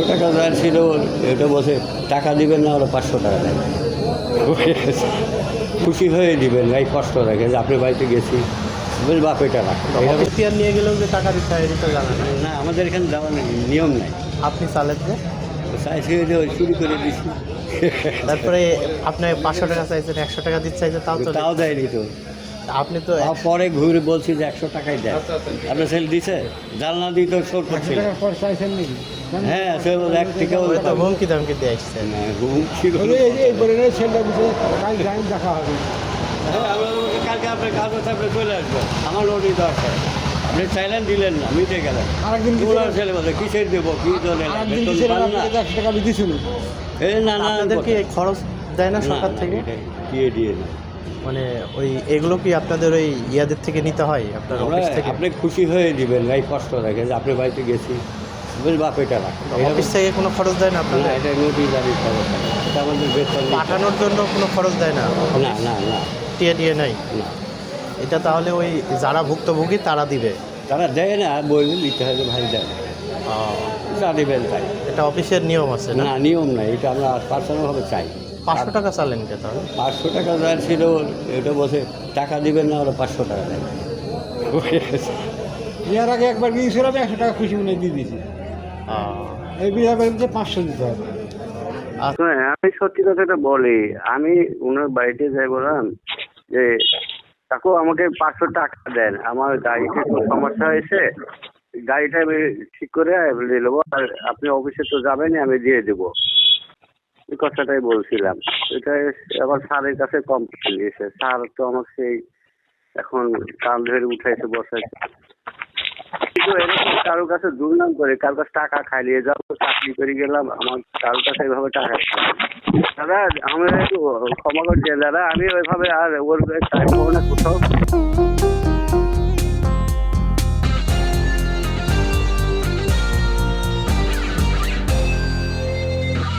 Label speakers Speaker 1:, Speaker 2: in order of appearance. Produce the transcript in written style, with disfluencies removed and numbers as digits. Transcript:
Speaker 1: টাকা যার ছিল এটা বসে টাকা দিবেন না, ওরা 500 টাকা দেন। খুশি হয়ে দিবেন, ভাই কষ্ট রাখে যে আপনি বাড়িতে গেছি বলে বাপ এটা রাখ।
Speaker 2: অফিসিয়াল নিয়ে গেলেও যে টাকা দিতে হয় এটা জানা নেই।
Speaker 1: না, আমাদের এখানে যাওয়ার নিয়ম নাই।
Speaker 2: আপনি চালেন যে
Speaker 1: চাইছি যে ওই চুরি করে দিছি।
Speaker 2: তারপরে আপনি 500 টাকা চাইছেন, 100 টাকা দিতে চাইছেন,
Speaker 1: তাও দেয়নি তো।
Speaker 2: আপনি তো
Speaker 1: পরে ঘুরে বলছি যে 100 টাকাই দেয়। আপনার ছেলে দিছে, জানলা দিয়ে তো শোট করছিল। হ্যাঁ, সে বলে 1 টাকাও
Speaker 2: হয়তো হুমকি দামকি দিয়ে আসছেন।
Speaker 1: না, হুমকি করে। হ্যাঁ, আমরা বলছি, কালকে আপনার কাজ হচ্ছে, আপনি চলে আসবেন, আমার লোনই দরকার। আপনি চাইলেন, দিলেন না, মিটে গেলেন। ওনার ছেলে বলে কিসের দেবো, কি দলে না। এই না না,
Speaker 2: আপনাদেরকে খরচ দেয় না সরকার থেকে?
Speaker 1: দিয়ে দিয়ে না।
Speaker 2: মানে ওই এগুলো কি আপনাদের ওই ইয়াদের থেকে নিতে হয় আপনার অফিস থেকে?
Speaker 1: আপনি খুশি হয়ে দিবেন, ভাই কষ্ট রাখে যে আপনি বাড়িতে গেছি বলে বাপ এটা রাখ।
Speaker 2: অফিস থেকে কোনো খরচ দেয় না আপনাদের?
Speaker 1: এটা নোটিশ জারি খবর থাকে, এটা আমাদের বেতন
Speaker 2: পাঠানোর জন্য কোনো খরচ দেয় না?
Speaker 1: না না না
Speaker 2: টিয়ে নাই?
Speaker 1: না।
Speaker 2: এটা তাহলে ওই যারা ভুক্তভোগী তারা দিবে?
Speaker 1: তারা দেয় না, বললে নিতে হবে, ভাই দেয় যা দেবেন তাই।
Speaker 2: এটা অফিসের নিয়ম আছে না?
Speaker 1: না, নিয়ম নাই, এটা আমরা পার্সোনালভাবে চাই।
Speaker 2: 500 টাকা চালেন কে তাহলে?
Speaker 1: 500 টাকা যার ছিল এটা বসে টাকা দিবেন না, ওরা 500 টাকা দেন।
Speaker 3: এর আগে একবার গিয়েছিলাম, 100 টাকা খুশি মনে দিয়ে দিয়েছি। এই বিয়ে বাড়িতে 500 দিতে হবে।
Speaker 1: হ্যাঁ, আমি সত্যি কথাটা বলি, আমি ওনার বাড়িতে যাই বললাম যে কাকু আমাকে 500 টাকা দেন, আমার গাড়িতে একটু সমস্যা হয়েছে, গাড়িটা আমি ঠিক করে দিয়ে নেবো, আর আপনি অফিসে তো যাবেনই, আমি দিয়ে দেবো। এই কথাটাই বলছিলাম। এটা আবার স্যারের কাছে কমপ্লেন দিয়েছে, স্যার তো আমাকে সেই এখন কাল ধরে উঠাইছে, বসাইছে। কিন্তু এরকম কারোর কাছে দুর্নাম করে, কারোর কাছে টাকা খাইয়ে যাবো, চাকরি করে গেলাম, আমার কারোর কাছে এভাবে টাকা খাই দাদা, আমি একটু ক্ষমা করছি দাদা, আমি ওইভাবে আর ওর টাইম পাবো না কোথাও।